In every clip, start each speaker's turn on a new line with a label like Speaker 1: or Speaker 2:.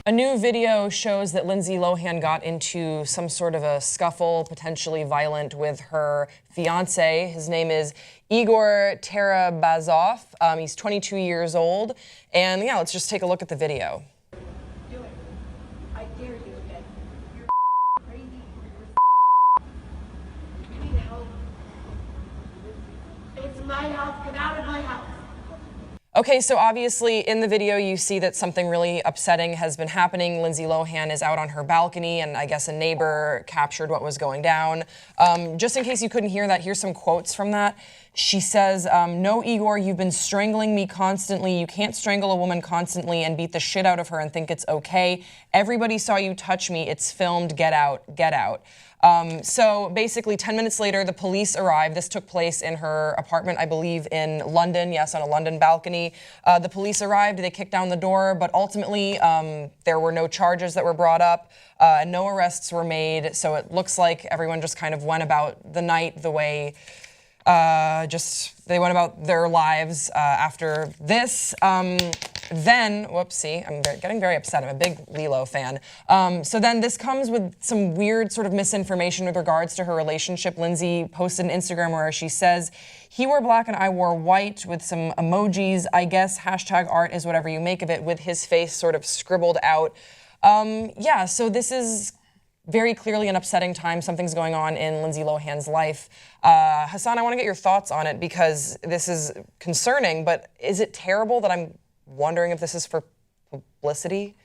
Speaker 1: A new video shows that Lindsay Lohan got into some sort of a scuffle, potentially violent, with her fiance. His name is Egor Tarabasov. He's 22 years old. And yeah, let's just take a look at the video.
Speaker 2: Do it. I dare you again. You're crazy. You need help. It's my house. Get out of my house.
Speaker 1: Okay, so obviously in the video you see that something really upsetting has been happening. Lindsay Lohan is out on her balcony, and I guess a neighbor captured what was going down. Just in case you couldn't hear that, here's some quotes from that. She says, "No, Egor, you've been strangling me constantly. You can't strangle a woman constantly and beat the shit out of her and think it's okay. Everybody saw you touch me. It's filmed. Get out. Get out." So basically 10 minutes later, the police arrived. This took place in her apartment, I believe, in London. Yes, on a London balcony. The police arrived, they kicked down the door, but ultimately there were no charges that were brought up. No arrests were made. So it looks like everyone just kind of went about the night the way they went about their lives after this. Then, whoopsie, I'm getting very upset. I'm a big Lilo fan. So then this comes with some weird sort of misinformation with regards to her relationship. Lindsay posted an Instagram where she says, "He wore black and I wore white," with some emojis. I guess hashtag art is whatever you make of it, with his face sort of scribbled out. Yeah, so this is very clearly an upsetting time. Something's going on in Lindsay Lohan's life. Hassan, I want to get your thoughts on it because this is concerning, but is it terrible that I'm wondering if this is for publicity?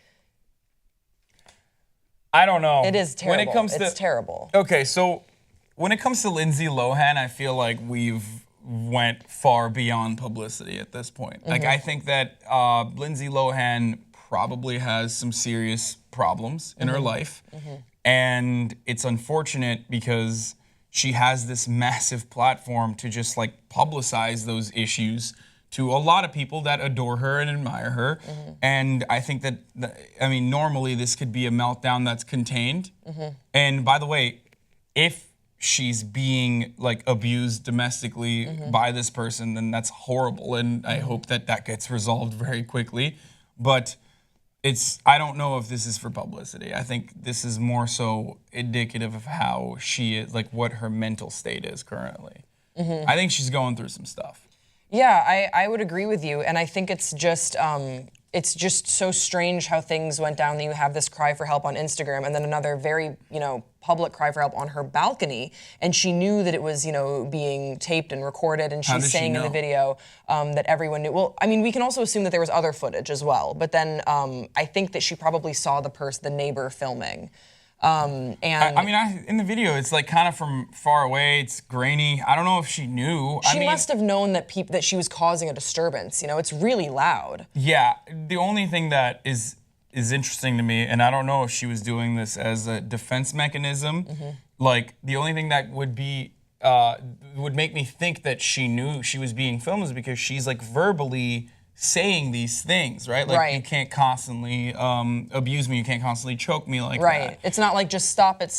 Speaker 3: I don't know.
Speaker 1: It is terrible.
Speaker 3: When it comes
Speaker 1: it's terrible.
Speaker 3: Okay, so when it comes to Lindsay Lohan, I feel like we've went far beyond publicity at this point. Like, I think that Lindsay Lohan probably has some serious problems in her life. And it's unfortunate because she has this massive platform to just like publicize those issues to a lot of people that adore her and admire her. And I think that, I mean, normally this could be a meltdown that's contained. And by the way, if she's being like abused domestically by this person, then that's horrible. And I hope that that gets resolved very quickly. But I don't know if this is for publicity. I think this is more so indicative of how she is, like what her mental state is currently. I think she's going through some stuff.
Speaker 1: Yeah, I would agree with you, and I think it's just so strange how things went down that you have this cry for help on Instagram and then another very, public cry for help on her balcony, and she knew that it was, being taped and recorded, and she's saying in the video that everyone knew. Well, I mean, we can also assume that there was other footage as well, but then I think that she probably saw the neighbor filming. And
Speaker 3: I mean, in the video, it's like kind of from far away. It's grainy. I don't know if she knew.
Speaker 1: She must have known that she was causing a disturbance. It's really loud.
Speaker 3: Yeah. The only thing that is interesting to me, and I don't know if she was doing this as a defense mechanism. Like the only thing that would make me think that she knew she was being filmed is because she's like verbally saying these things, right? Like, you can't constantly abuse me, you can't constantly choke me like that.
Speaker 1: Right. It's not like just stop it.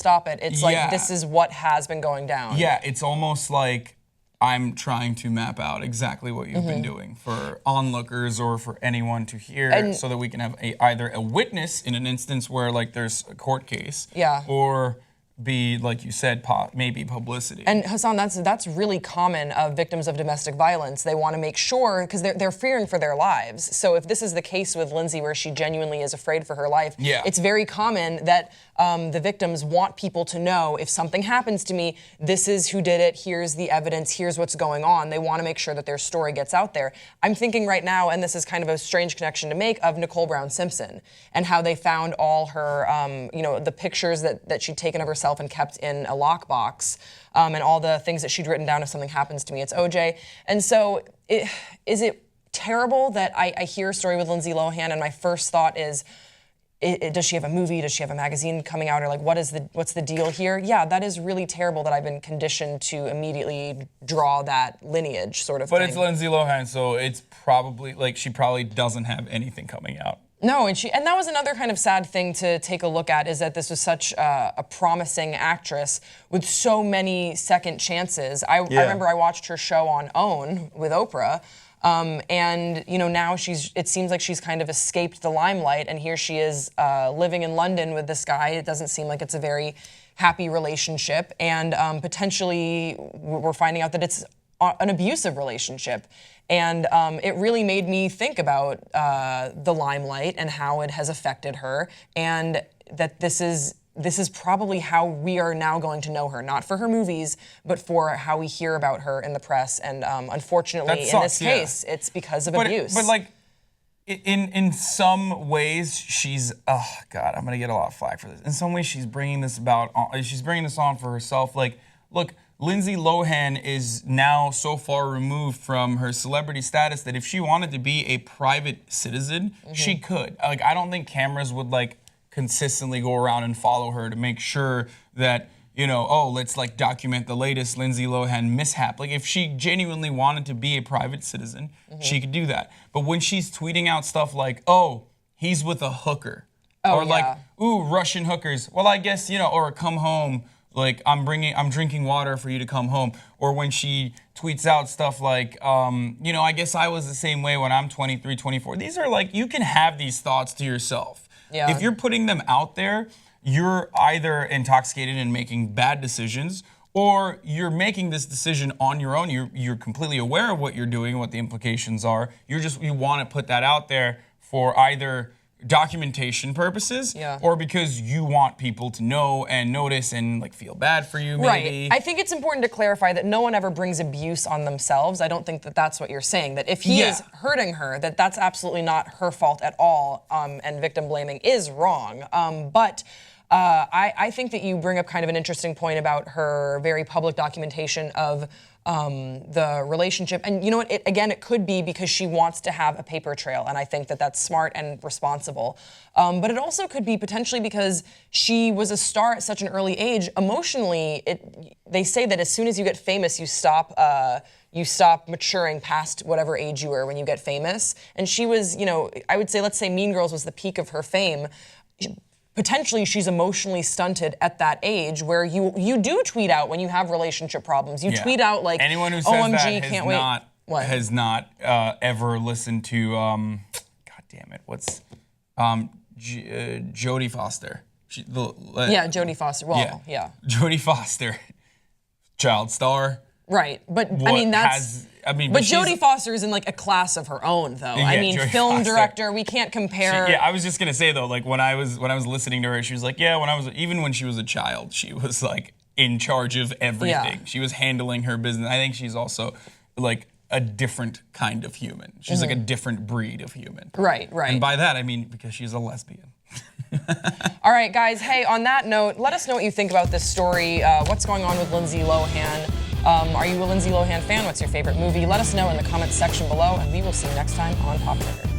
Speaker 1: It's like, this is what has been going down.
Speaker 3: Yeah, it's almost like I'm trying to map out exactly what you've been doing for onlookers or for anyone to hear, so that we can have either a witness in an instance where like there's a court case, or be, like you said, maybe publicity.
Speaker 1: And Hassan, that's really common of victims of domestic violence. They want to make sure, because they're fearing for their lives. So if this is the case with Lindsay, where she genuinely is afraid for her life, it's very common that the victims want people to know, if something happens to me, this is who did it, here's the evidence, here's what's going on. They want to make sure that their story gets out there. I'm thinking right now, and this is kind of a strange connection to make, of Nicole Brown Simpson, and how they found all her, the pictures that she'd taken of herself and kept in a lockbox, and all the things that she'd written down, if something happens to me, it's OJ. And so is it terrible that I hear a story with Lindsay Lohan and my first thought is, does she have a movie? Does she have a magazine coming out? Or like, what's the deal here? Yeah, that is really terrible that I've been conditioned to immediately draw that lineage sort of thing.
Speaker 3: But it's Lindsay Lohan, so it's probably, like, she probably doesn't have anything coming out.
Speaker 1: No, and that was another kind of sad thing to take a look at, is that this was such a promising actress with so many second chances. I remember I watched her show on OWN with Oprah, And now it seems like she's kind of escaped the limelight, and here she is living in London with this guy. It doesn't seem like it's a very happy relationship, and potentially we're finding out that it's an abusive relationship. And it really made me think about the limelight and how it has affected her, and that this is probably how we are now going to know her, not for her movies, but for how we hear about her in the press. And unfortunately, in this case, it's because of abuse.
Speaker 3: But like, in some ways, she's, oh God, I'm gonna get a lot of flack for this. In some ways, she's bringing this on for herself. Like, look, Lindsay Lohan is now so far removed from her celebrity status that if she wanted to be a private citizen, she could. Like, I don't think cameras would like consistently go around and follow her to make sure that, let's like document the latest Lindsay Lohan mishap. Like, if she genuinely wanted to be a private citizen, she could do that. But when she's tweeting out stuff like, oh, he's with a hooker, or like, ooh, Russian hookers, well, I guess, or come home, like, I'm drinking water for you to come home. Or when she tweets out stuff like, I guess I was the same way when I'm 23, 24. These are like, you can have these thoughts to yourself.
Speaker 1: Yeah.
Speaker 3: If you're putting them out there, you're either intoxicated and making bad decisions, or you're making this decision on your own. You're completely aware of what you're doing, what the implications are. You want to put that out there for either documentation purposes, or because you want people to know and notice and like feel bad for you, maybe.
Speaker 1: Right. I think it's important to clarify that no one ever brings abuse on themselves. I don't think that that's what you're saying. That if he is hurting her, that's absolutely not her fault at all. And victim blaming is wrong. But I think that you bring up kind of an interesting point about her very public documentation of the relationship. And you know what, it could be because she wants to have a paper trail, and I think that that's smart and responsible. But it also could be potentially because she was a star at such an early age. Emotionally, they say that as soon as you get famous, you stop maturing past whatever age you were when you get famous. And she was, I would say, let's say Mean Girls was the peak of her fame. Potentially she's emotionally stunted at that age where you do tweet out when you have relationship problems. You tweet out like,
Speaker 3: anyone who says
Speaker 1: OMG,
Speaker 3: that
Speaker 1: can't wait.
Speaker 3: has not ever listened to, God damn it, what's Jodie Foster.
Speaker 1: Jodie Foster. Well, yeah.
Speaker 3: Jodie Foster, child star.
Speaker 1: Right, but but Jodie Foster is in like a class of her own, though.
Speaker 3: Jodie
Speaker 1: film
Speaker 3: Foster.
Speaker 1: Director, we can't compare.
Speaker 3: I was just gonna say though, like when I was listening to her, she was like, even when she was a child, she was like in charge of everything. She was handling her business. I think she's also like a different kind of human. She's like a different breed of human.
Speaker 1: Right.
Speaker 3: And by that I mean because she's a lesbian.
Speaker 1: All right, guys. Hey, on that note, let us know what you think about this story. What's going on with Lindsay Lohan? Are you a Lindsay Lohan fan? What's your favorite movie? Let us know in the comments section below, and we will see you next time on Pop Trigger.